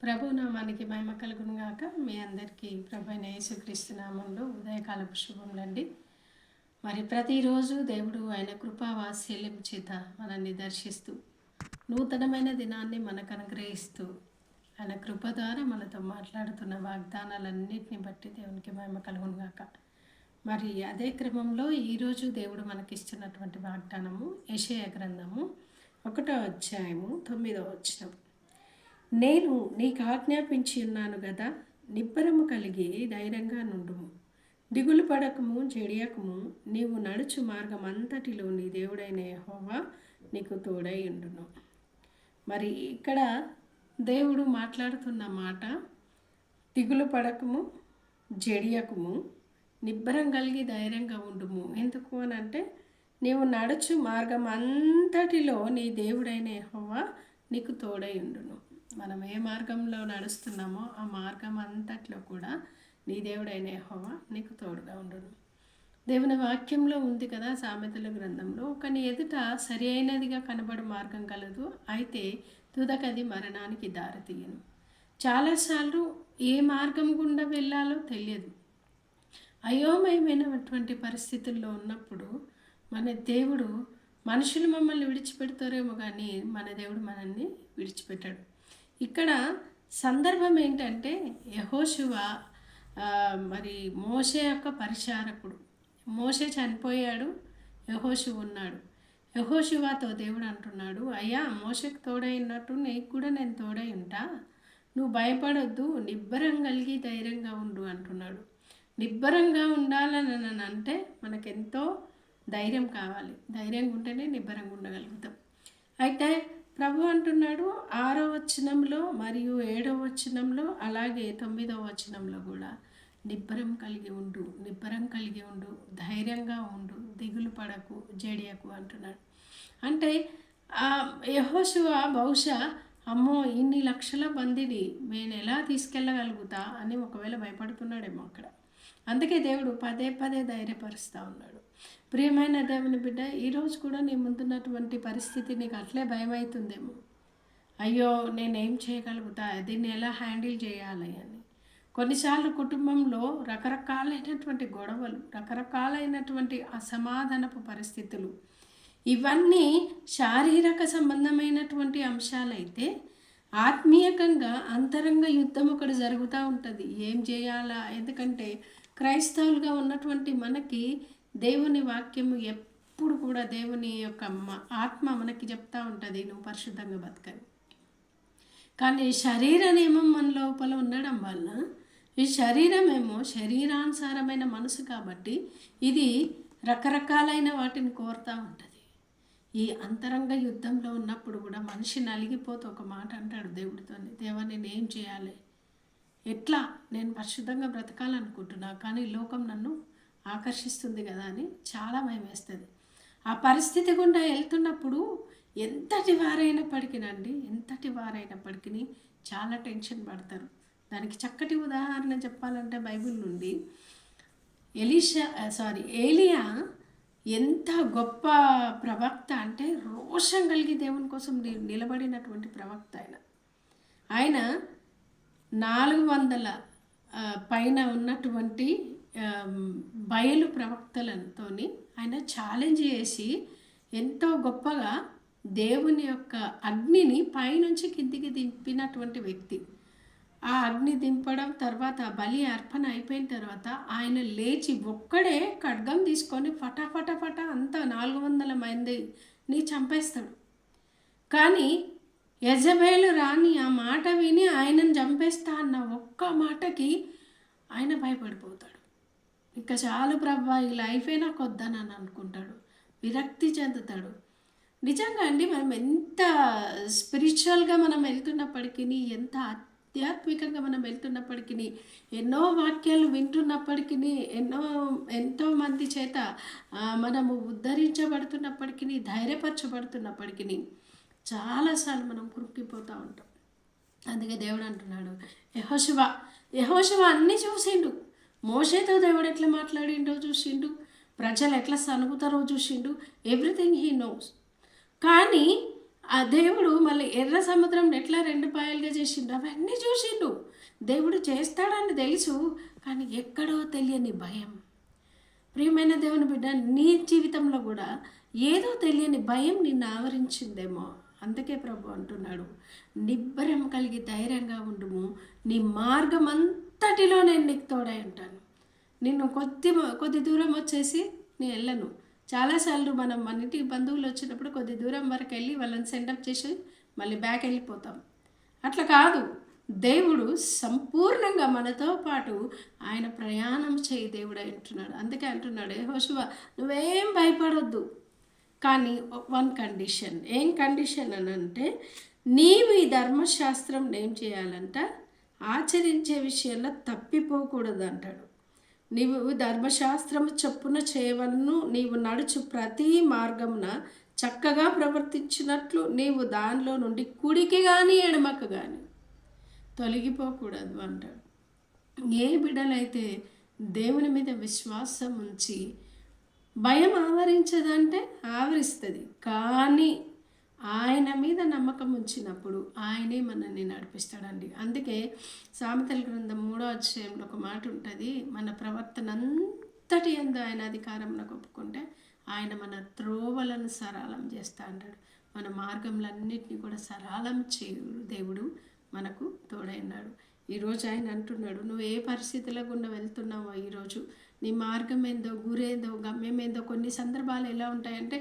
ప్రభు నామానికి మహిమ కలుగును గాక. మీ అందరికీ ప్రభు అయిన యేసుక్రీస్తు నామంలో ఉదయకాలపు శుభములండి. మరి ప్రతిరోజు దేవుడు ఆయన కృపా వాత్సల్యం చేత మనల్ని దర్శిస్తూ నూతనమైన దినాన్ని మనకు అనుగ్రహిస్తూ ఆయన కృప ద్వారా మనతో మాట్లాడుతున్న వాగ్దానాలన్నింటిని బట్టి దేవునికి మహిమ కలుగును గాక. మరి అదే క్రమంలో ఈరోజు దేవుడు మనకిస్తున్నటువంటి వాగ్దానము యెషయా గ్రంథము 1వ అధ్యాయము 9వ వచనం. నేను నీకు ఆజ్ఞాపించి ఉన్నాను గదా, నిబ్బరము కలిగి ధైర్యంగా నుండుము, దిగులు పడకము, జడియకము. నీవు నడుచు మార్గం అంతటిలో నీ దేవుడైన యెహోవా నీకు తోడై ఉండును. మరి ఇక్కడ దేవుడు మాట్లాడుతున్న మాట, దిగులు పడకము, జడియకము, నిబ్బరం కలిగి ధైర్యంగా ఉండుము. ఎందుకు అని అంటే, నీవు నడుచు మార్గం అంతటిలో నీ దేవుడైన యెహోవా నీకు తోడై ఉండును. మనం ఏ మార్గంలో నడుస్తున్నామో ఆ మార్గం అంతట్లో కూడా నీ దేవుడైన యెహోవా నీకు తోడుగా ఉండును. దేవుని వాక్యంలో ఉంది కదా, సామెతల గ్రంథంలో, ఒకని ఎదుట సరి అయినదిగా కనబడు మార్గం కలదు, అయితే తుదకది మరణానికి దారితీయను. చాలాసార్లు ఏ మార్గం గుండా వెళ్ళాలో తెలియదు. అయోమయమైనటువంటి పరిస్థితుల్లో ఉన్నప్పుడు మన దేవుడు, మనుషులు మమ్మల్ని విడిచిపెడతారేమో కానీ మన దేవుడు మనల్ని విడిచిపెట్టాడు. ఇక్కడ సందర్భం ఏంటంటే, యెహోషువ మరి మోషే యొక్క పరిచారకుడు. మోషే చనిపోయాడు, యెహోషువ ఉన్నాడు. యెహోషువతో దేవుడు అంటున్నాడు, అయ్యా, మోషేకు తోడై ఉన్నట్టు నీకు కూడా నేను తోడై ఉంటా, నువ్వు భయపడొద్దు, నిబ్బరం కలిగి ధైర్యంగా ఉండు అంటున్నాడు. నిబ్బరంగా ఉండాలని అంటే మనకెంతో ధైర్యం కావాలి. ధైర్యంగా ఉంటేనే నిబ్బరంగా ఉండగలుగుతాం. అయితే ప్రభు అంటున్నాడు 6వ వచనంలో మరియు 7వ వచనంలో, అలాగే 9వ వచనంలో కూడా నిబ్బరం కలిగి ఉండు, నిబ్బరం కలిగి ఉండు, ధైర్యంగా ఉండు, దిగులు పడకు, జడియకు అంటున్నాడు. అంటే యెహోషువ బహుశా అమ్మో ఇన్ని లక్షల మందిని నేను ఎలా తీసుకెళ్ళగలుగుతా అని ఒకవేళ భయపడుతున్నాడేమో అక్కడ. అందుకే దేవుడు పదే పదే ధైర్యపరుస్తూ ఉన్నాడు. ప్రియమైన దేవుని బిడ్డ, ఈరోజు కూడా నీ ముందున్నటువంటి పరిస్థితి నీకు అట్లే భయం అవుతుందేమో. అయ్యో, నేనేం చేయగలుగుతా, దీన్ని ఎలా హ్యాండిల్ చేయాలి అని. కొన్నిసార్లు కుటుంబంలో రకరకాలైనటువంటి గొడవలు, రకరకాలైనటువంటి అసమాధానపు పరిస్థితులు, ఇవన్నీ శారీరక సంబంధమైనటువంటి అంశాలైతే ఆత్మీయంగా అంతరంగ యుద్ధం ఒకటి జరుగుతూ ఉంటుంది. ఏం చేయాలా? ఎందుకంటే క్రైస్తవులుగా ఉన్నటువంటి మనకి దేవుని వాక్యము ఎప్పుడు కూడా దేవుని యొక్క ఆత్మ మనకి చెప్తూ ఉంటుంది, నువ్వు పరిశుద్ధంగా బతకని. కానీ శరీర నియమం మన లోపల ఉండడం వల్ల, ఈ శరీరమేమో శరీరానుసారమైన మనసు కాబట్టి ఇది రకరకాలైన వాటిని కోరుతూ ఉంటుంది. ఈ అంతరంగ యుద్ధంలో ఉన్నప్పుడు కూడా మనిషి నలిగిపోతూ ఒక మాట అంటాడు దేవుడితో, దేవా నేనేం చేయాలి, ఎట్లా, నేను పరిశుద్ధంగా బ్రతకాలనుకుంటున్నా కానీ లోకం నన్ను ఆకర్షిస్తుంది కదా అని చాలా భయం వేస్తుంది. ఆ పరిస్థితి గుండా వెళ్తున్నప్పుడు ఎంతటి వారైనప్పటికీ చాలా టెన్షన్ పడతారు. దానికి చక్కటి ఉదాహరణ చెప్పాలంటే బైబిల్ నుండి ఏలియా ఎంత గొప్ప ప్రవక్త అంటే, రోషం కలిగి దేవుని కోసం నిలబడినటువంటి ప్రవక్త ఆయన 400 పైన ఉన్నటువంటి బయలు ప్రవక్తలతో ఆయన ఛాలెంజ్ చేసి ఎంతో గొప్పగా దేవుని యొక్క అగ్నిని పైనుంచి కిందికి దింపినటువంటి వ్యక్తి. ఆ అగ్ని దింపడం తర్వాత బలి అర్పణ అయిపోయిన తర్వాత ఆయన లేచి ఒక్కడే ఖడ్గం తీసుకొని ఫటాఫట అంతా 400 మందిని చంపేస్తాడు. కానీ యెజబేలు రాణి ఆ మాట విని ఆయనను చంపేస్తా అన్న ఒక్క మాటకి ఆయన భయపడిపోతాడు. ఇంకా చాలు ప్రభా, ఈ లైఫే నాకు వద్దని అనుకుంటాడు, విరక్తి చెందుతాడు. నిజంగా అండి, మనం ఎంత స్పిరిచువల్గా మనం వెళ్తున్నప్పటికీ, ఎంత ఆధ్యాత్మికంగా మనం వెళ్తున్నప్పటికీ, ఎన్నో వాక్యాలు వింటున్నప్పటికీ, ఎంతో మంది చేత మనము ఉద్ధరించబడుతున్నప్పటికీ, ధైర్యపరచబడుతున్నప్పటికీ చాలాసార్లు మనం కృంగిపోతూ ఉంటాం. అందుకే దేవుడు అంటున్నాడు, యెహోషువ అన్నీ చూసిండు. మోషేతో దేవుడు ఎట్లా మాట్లాడిండో చూసిండు, ప్రజలు ఎట్లా సనుగుతారో చూసిండు, ఎవ్రీథింగ్ హీ నోస్. కానీ ఆ దేవుడు మళ్ళీ ఎర్ర సముద్రం ఎట్లా 2 పాయలుగా చేసిండు అవన్నీ చూసిండు. దేవుడు చేస్తాడని తెలుసు, కానీ ఎక్కడో తెలియని భయం. ప్రియమైన దేవుని బిడ్డ, నీ జీవితంలో కూడా ఏదో తెలియని భయం నిన్ను ఆవరించిందేమో. అందుకే ప్రభు అంటున్నాడు, నిబ్బరం కలిగి ధైర్యంగా ఉండుము, నీ మార్గం అంతటిలో నేను నీకు తోడై ఉంటాను. నిన్ను కొద్ది దూరం వచ్చేసి నేను వెళ్ళను. చాలాసార్లు మనం మన ఇంటికి బంధువులు వచ్చినప్పుడు కొద్ది దూరం వరకు వెళ్ళి వాళ్ళని సెండప్ చేసి మళ్ళీ బ్యాక్ వెళ్ళిపోతాం. అట్లా కాదు, దేవుడు సంపూర్ణంగా మనతో పాటు ఆయన ప్రయాణం చేయి దేవుడు అంటున్నాడు. అందుకే అంటున్నాడు, యెహోషువ నువ్వేం భయపడొద్దు, కానీ వన్ కండిషన్. ఏం కండిషన్ అని అంటే, నీవు ఈ ధర్మశాస్త్రం ఏం చేయాలంట, ఆచరించే విషయంలో తప్పిపోకూడదు అంటాడు. నీవు ధర్మశాస్త్రము చొప్పున చేయవలను, నీవు నడుచు ప్రతి మార్గమున చక్కగా ప్రవర్తించినట్లు నీవు దానిలో నుండి కుడికి కానీ ఎడమకు కానీ తొలగిపోకూడదు అంటాడు. ఏ బిడ్డలైతే దేవుని మీద విశ్వాసం ఉంచి, భయం ఆవరించదంటే ఆవరిస్తుంది, కానీ ఆయన మీద నమ్మకం ఉంచినప్పుడు ఆయనే మనల్ని నడిపిస్తాడండి. అందుకే సామెతల గ్రంథం 3వ అధ్యాయంలో ఒక మాట ఉంటుంది, మన ప్రవర్తన అంతటి యందు ఆయన అధికారంలో ఒప్పుకుంటే ఆయన మన త్రోవలను సరళం చేస్తా అంటాడు. మన మార్గంలన్నింటినీ కూడా సరళం చేయు దేవుడు మనకు తోడైనాడు. ఈరోజు ఆయన అంటున్నాడు, నువ్వు ఏ పరిస్థితుల గుండా వెళ్తున్నావో, ఈరోజు నీ మార్గం ఏందో, గురేందో, గమ్యం ఏందో. కొన్ని సందర్భాలు ఎలా ఉంటాయంటే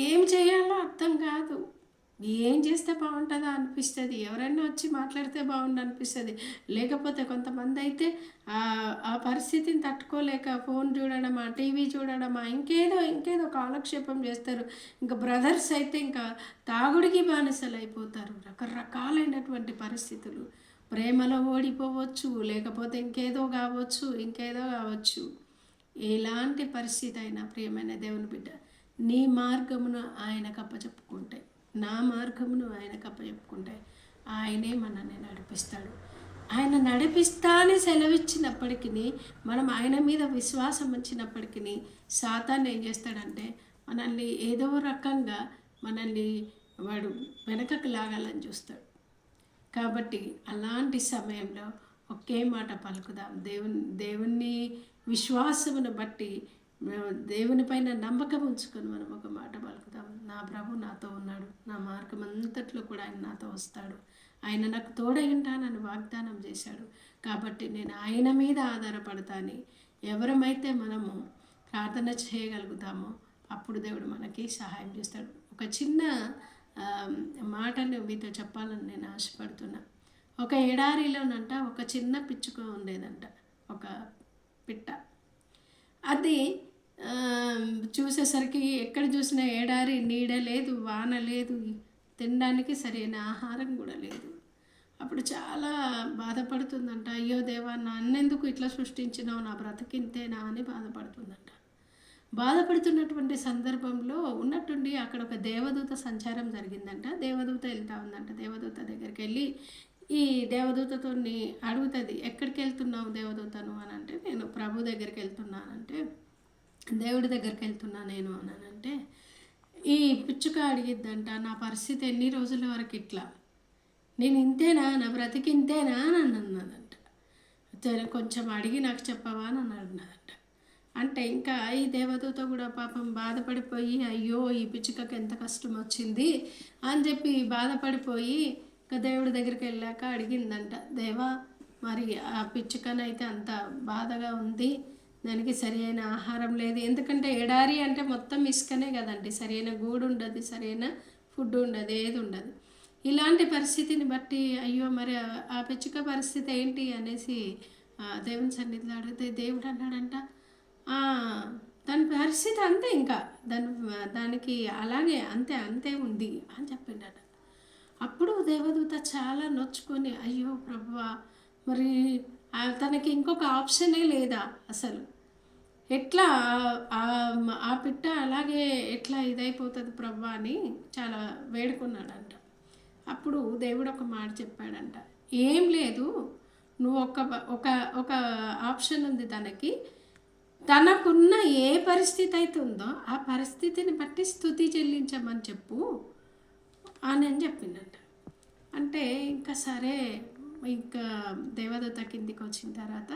ఏం చేయాలో అర్థం కాదు, ఏం చేస్తే బాగుంటుందో అనిపిస్తుంది, ఎవరైనా వచ్చి మాట్లాడితే బాగుండు అనిపిస్తుంది. లేకపోతే కొంతమంది అయితే ఆ పరిస్థితిని తట్టుకోలేక ఫోన్ చూడడమా, టీవీ చూడడమా, ఇంకేదో కాలక్షేపం చేస్తారు. ఇంకా బ్రదర్స్ అయితే ఇంకా తాగుడికి బానిసలు అయిపోతారు. రకరకాలైనటువంటి పరిస్థితులు, ప్రేమలో ఓడిపోవచ్చు, లేకపోతే ఇంకేదో కావచ్చు. ఎలాంటి పరిస్థితి అయినా ప్రియమైన దేవుని బిడ్డ, నీ మార్గమును ఆయనకు అప్పచెప్పుకుంటే, నా మార్గమును ఆయనకు అప్పచెప్పుకుంటే ఆయనే మనల్ని నడిపిస్తాడు. ఆయన నడిపిస్తా అని సెలవిచ్చినప్పటికీ, మనం ఆయన మీద విశ్వాసం ఉంచినప్పటికీ సాతాను ఏం చేస్తాడంటే మనల్ని ఏదో రకంగా వాడు వెనకకు లాగాలని చూస్తాడు. కాబట్టి అలాంటి సమయంలో ఒకే మాట పలుకుదాం, దేవుని విశ్వాసమును బట్టి దేవుని పైన నమ్మకం ఉంచుకొని మనం ఒక మాట పలుకుతాం, నా ప్రభు నాతో ఉన్నాడు, నా మార్గం అంతట్లో కూడా ఆయన నాతో వస్తాడు, ఆయన నాకు తోడై ఉంటానని వాగ్దానం చేశాడు, కాబట్టి నేను ఆయన మీద ఆధారపడతాను. ఎవరమైతే మనము ప్రార్థన చేయగలుగుతామో అప్పుడు దేవుడు మనకి సహాయం చేస్తాడు. ఒక చిన్న మాటను మీతో చెప్పాలని నేను ఆశపడుతున్నా. ఒక ఎడారిలోనంట ఒక చిన్న పిచ్చుక ఉండేదంట, ఒక పిట్ట. అది చూసేసరికి ఎక్కడ చూసినా ఎడారి, నీడ లేదు, వాన లేదు, తినడానికి సరైన ఆహారం కూడా లేదు. అప్పుడు చాలా బాధపడుతుందంట, అయ్యో దేవా నన్నెందుకు ఇట్లా సృష్టించినావు, నా బ్రతికింతేనా అని బాధపడుతుందంట. బాధపడుతున్నటువంటి సందర్భంలో ఉన్నట్టుండి అక్కడ ఒక దేవదూత సంచారం జరిగిందంట. దేవదూత వెళ్తా ఉందంట. దేవదూత దగ్గరికి వెళ్ళి ఈ దేవదూతతో అడుగుతుంది, ఎక్కడికి వెళ్తున్నావు దేవదూతను అని అంటే, నేను ప్రభు దగ్గరికి వెళ్తున్నానంటే, దేవుడి దగ్గరికి వెళ్తున్నా నేను అనంటే, ఈ పిచ్చుక అడిగిద్దంట, నా పరిస్థితి ఎన్ని రోజుల వరకు ఇట్లా, నేను ఇంతేనా, నా బ్రతికి ఇంతేనా అని అన్నదంట. కొంచెం అడిగి నాకు చెప్పవా అని అన్నదంట. అంటే ఇంకా ఈ దేవదూత కూడా పాపం బాధపడిపోయి, అయ్యో ఈ పిచ్చుకకి ఎంత కష్టం వచ్చింది అని చెప్పి బాధపడిపోయి ఇంకా దేవుడి దగ్గరికి వెళ్ళాక అడిగిందంట, దేవా మరి ఆ పిచ్చుకనైతే అంత బాధగా ఉంది, దానికి సరైన ఆహారం లేదు, ఎందుకంటే ఎడారి అంటే మొత్తం ఇసుకనే కదండి, సరైన గూడు ఉండదు, సరైన ఫుడ్ ఉండదు, ఏది ఉండదు. ఇలాంటి పరిస్థితిని బట్టి అయ్యో మరి ఆ పిచ్చుక పరిస్థితి ఏంటి అనేసి దేవుని సన్నిధిలో అడిగితే దేవుడు అన్నాడంట, దాని పరిస్థితి అంతే, ఇంకా దానికి అలాగే అంతే ఉంది అని చెప్పిండట. అప్పుడు దేవదూత చాలా నొచ్చుకొని, అయ్యో ప్రభువా మరి తనకి ఇంకొక ఆప్షనే లేదా అసలు, ఎట్లా ఆ పిట్ట అలాగే ఎట్లా ఇదైపోతుంది ప్రభువా అని చాలా వేడుకున్నాడంట. అప్పుడు దేవుడు ఒక మాట చెప్పాడంట, ఏం లేదు, నువ్వు ఒక ఆప్షన్ ఉంది తనకి, తనకున్న ఏ పరిస్థితి అయితే ఉందో ఆ పరిస్థితిని బట్టి స్తుతి చెల్లించమని చెప్పు, అని చెప్పిందంట. అంటే ఇంకా సరే, ఇంకా దేవదూత కిందికి వచ్చిన తర్వాత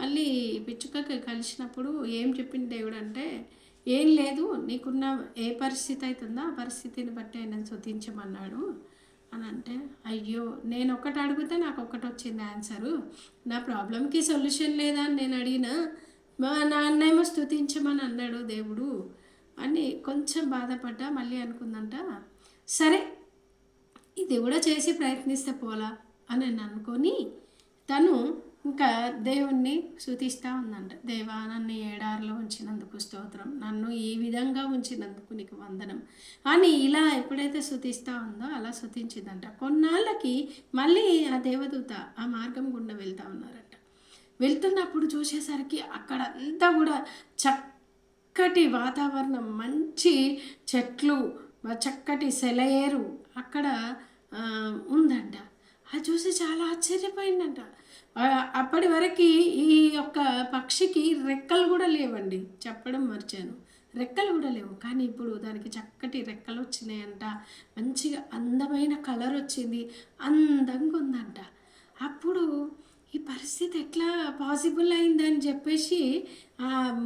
మళ్ళీ పిచ్చుకకి కలిసినప్పుడు ఏం చెప్పింది దేవుడు అంటే, ఏం లేదు, నీకున్న ఏ పరిస్థితి అవుతుందో ఆ పరిస్థితిని బట్టి ఆయన స్తుతించమన్నాడు అని అంటే, అయ్యో నేను ఒకటి అడిగితే నాకు ఒకటి వచ్చింది ఆన్సరు, నా ప్రాబ్లంకి సొల్యూషన్ లేదా అని నేను అడిగినా, మా నాన్నేమో స్తుతించమని అన్నాడు దేవుడు అని కొంచెం బాధపడ్డా. మళ్ళీ అనుకుందంట, సరే ఇది కూడా చేసి ప్రయత్నిస్తే పోలా అని అనుకొని తను ఇంకా దేవుణ్ణి స్తుతిస్తూ ఉందంట. దేవా, నన్ను ఏడారిలో ఉంచినందుకు స్తోత్రం, నన్ను ఈ విధంగా ఉంచినందుకు నీకు వందనం అని ఇలా ఎప్పుడైతే స్తుతిస్తూ ఉందో అలా స్తుతించిందంట. కొన్నాళ్ళకి మళ్ళీ ఆ దేవదూత ఆ మార్గం గుండా వెళ్తూ ఉన్నారంట. వెళ్తున్నప్పుడు చూసేసరికి అక్కడ అంతా కూడా చక్కటి వాతావరణం, మంచి చెట్లు, చక్కటి సెలయేరు అక్కడ ఉందంట. అది చూసి చాలా ఆశ్చర్యపోయిందంట. అప్పటి వరకు ఈ యొక్క పక్షికి రెక్కలు కూడా లేవండి, చెప్పడం మర్చాను, రెక్కలు కూడా లేవు. కానీ ఇప్పుడు దానికి చక్కటి రెక్కలు వచ్చినాయంట, మంచిగా అందమైన కలర్ వచ్చింది, అందంగా ఉందంట. అప్పుడు ఈ పరిస్థితి ఎట్లా పాసిబుల్ అయిందని చెప్పేసి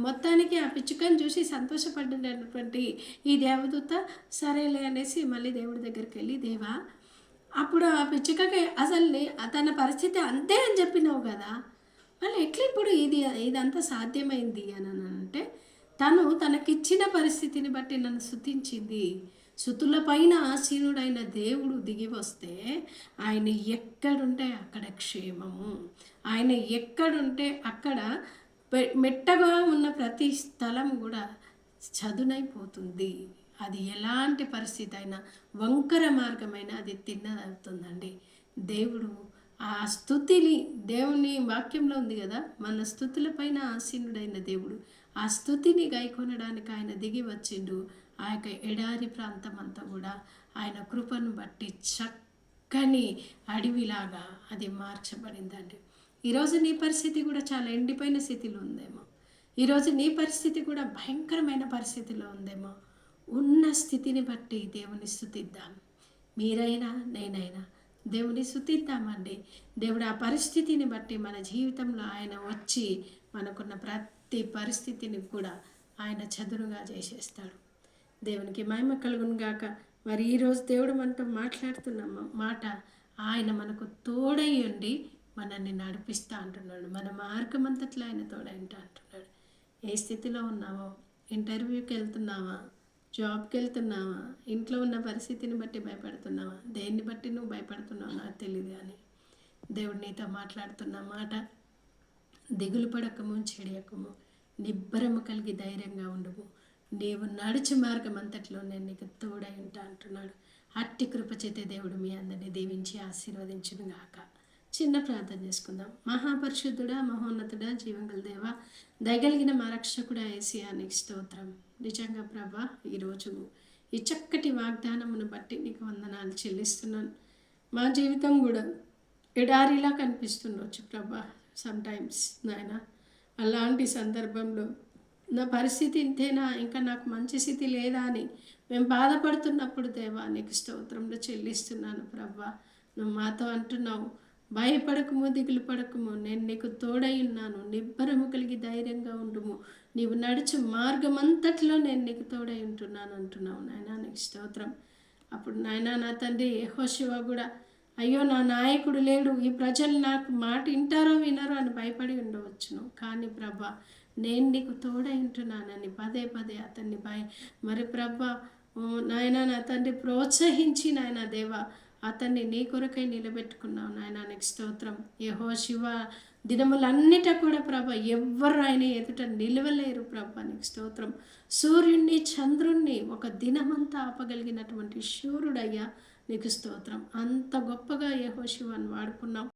మొత్తానికి ఆ పిచ్చుకని చూసి సంతోషపడినటువంటి ఈ దేవదూత సరేలే అనేసి మళ్ళీ దేవుడి దగ్గరికి వెళ్ళి, దేవా, అప్పుడు ఆ పిచ్చుకకి అసలు తన పరిస్థితి అంతే అని చెప్పినావు కదా, మళ్ళీ ఎట్లా ఇప్పుడు ఇదంతా సాధ్యమైంది అని అంటే, తను తనకిచ్చిన పరిస్థితిని బట్టి నన్ను స్తుతించింది. స్తుతుల పైన ఆసీనుడైన దేవుడు దిగి వస్తే ఆయన ఎక్కడుంటే అక్కడ క్షేమము, ఆయన ఎక్కడుంటే అక్కడ మెట్టగా ఉన్న ప్రతి స్థలం కూడా చదునైపోతుంది. అది ఎలాంటి పరిస్థితి అయినా, వంకర మార్గమైనా అది తిన్నదవుతుందండి. దేవుడు ఆ స్తుతిని, దేవుని వాక్యంలో ఉంది కదా, మన స్తుతుల పైన ఆసీనుడైన దేవుడు ఆ స్తుతిని గైకొనడానికి ఆయన దిగి వచ్చిండు. ఆ యొక్క ఎడారి ప్రాంతం అంతా కూడా ఆయన కృపను బట్టి చక్కని అడవిలాగా అది మార్చబడిందండి. ఈరోజు నీ పరిస్థితి కూడా చాలా ఎండిపోయిన స్థితిలో ఉందేమో, ఈరోజు నీ పరిస్థితి కూడా భయంకరమైన పరిస్థితిలో ఉందేమో. ఉన్న స్థితిని బట్టి దేవుని స్తుతిద్దాం. మీరైనా నేనైనా దేవుని స్తుతిద్దామండి. దేవుడు ఆ పరిస్థితిని బట్టి మన జీవితంలో ఆయన వచ్చి మనకున్న ప్రతి పరిస్థితిని కూడా ఆయన చదునుగా చేసేస్తాడు. దేవునికి మహిమ కలుగును గాక. మరి ఈరోజు దేవుడు మనతో మాట్లాడుతున్న మాట, ఆయన మనకు తోడై ఉండి మనల్ని నడిపిస్తా అంటున్నాడు. మన మార్గం అంతట్లో ఆయన తోడైంటా అంటున్నాడు. ఏ స్థితిలో ఉన్నావో, ఇంటర్వ్యూకి వెళ్తున్నావా, జాబ్కి వెళ్తున్నావా, ఇంట్లో ఉన్న పరిస్థితిని బట్టి భయపడుతున్నావా, దేన్ని బట్టి నువ్వు భయపడుతున్నావో నాకు తెలియదు, కానీ దేవుడు నీతో మాట్లాడుతున్న మాట, దిగులు పడకము, చెడియకము, నిబ్బరము కలిగి ధైర్యంగా ఉండము, నీవు నడుచు మార్గం అంతట్లో నేను నీకు తోడై ఉంటా అంటున్నాడు. అట్టి కృప చేతే దేవుడు మీ అందరినీ దీవించి ఆశీర్వదించును గాక. చిన్న ప్రార్థన చేసుకుందాం. మహాపరిశుద్ధుడా, మహోన్నతుడా, జీవంగల దేవ, దయగలిగిన మా రక్షకుడా యేసయ్యా, నీకు స్తోత్రం. నిజంగా ప్రభా, ఈరోజు ఈ చక్కటి వాగ్దానమును బట్టి నీకు వందనాలు చెల్లిస్తున్నాను. మా జీవితం కూడా ఎడారిలా కనిపిస్తుండొచ్చు ప్రభా సమ్టైమ్స్ నాయన. అలాంటి సందర్భంలో నా పరిస్థితి ఇంతేనా, ఇంకా నాకు మంచి స్థితి లేదా అని మేము బాధపడుతున్నప్పుడు దేవా నీకు స్తోత్రంలో చెల్లిస్తున్నాను ప్రభా. నువ్వు మాతో అంటున్నావు, భయపడకము, దిగులు పడకము, నేను నీకు తోడై ఉన్నాను, నిబ్బరము కలిగి ధైర్యంగా ఉండుము, నీవు నడుచు మార్గమంతట్లో నేను నీకు తోడై ఉంటున్నాను అంటున్నావు నాయన. నీకు స్తోత్రం. అప్పుడు నాయన, నా తండ్రి యెహోషువ కూడా, అయ్యో నా నాయకుడు లేడు, ఈ ప్రజలు నాకు మాట వింటారో వినరో అని భయపడి ఉండవచ్చును, కానీ ప్రభా నేను నీకు తోడై ఉంటున్నానని పదే పదే అతన్ని మరి ప్రభా నాయన, నా తండ్రి ప్రోత్సహించి నాయన దేవా అతన్ని నీ కొరకై నిలబెట్టుకున్నావు నాయన. నీకు స్తోత్రం. యెహోషువ దినములన్నిట కూడా ప్రభ ఎవ్వరు ఆయన ఎదుట నిలవలేరు ప్రభ. నీకు స్తోత్రం. సూర్యుడిని, చంద్రుణ్ణి ఒక దినమంతా ఆపగలిగినటువంటి శూరుడయ్యా, నీకు స్తోత్రం. అంత గొప్పగా యెహోషువను వాడుకున్నావు.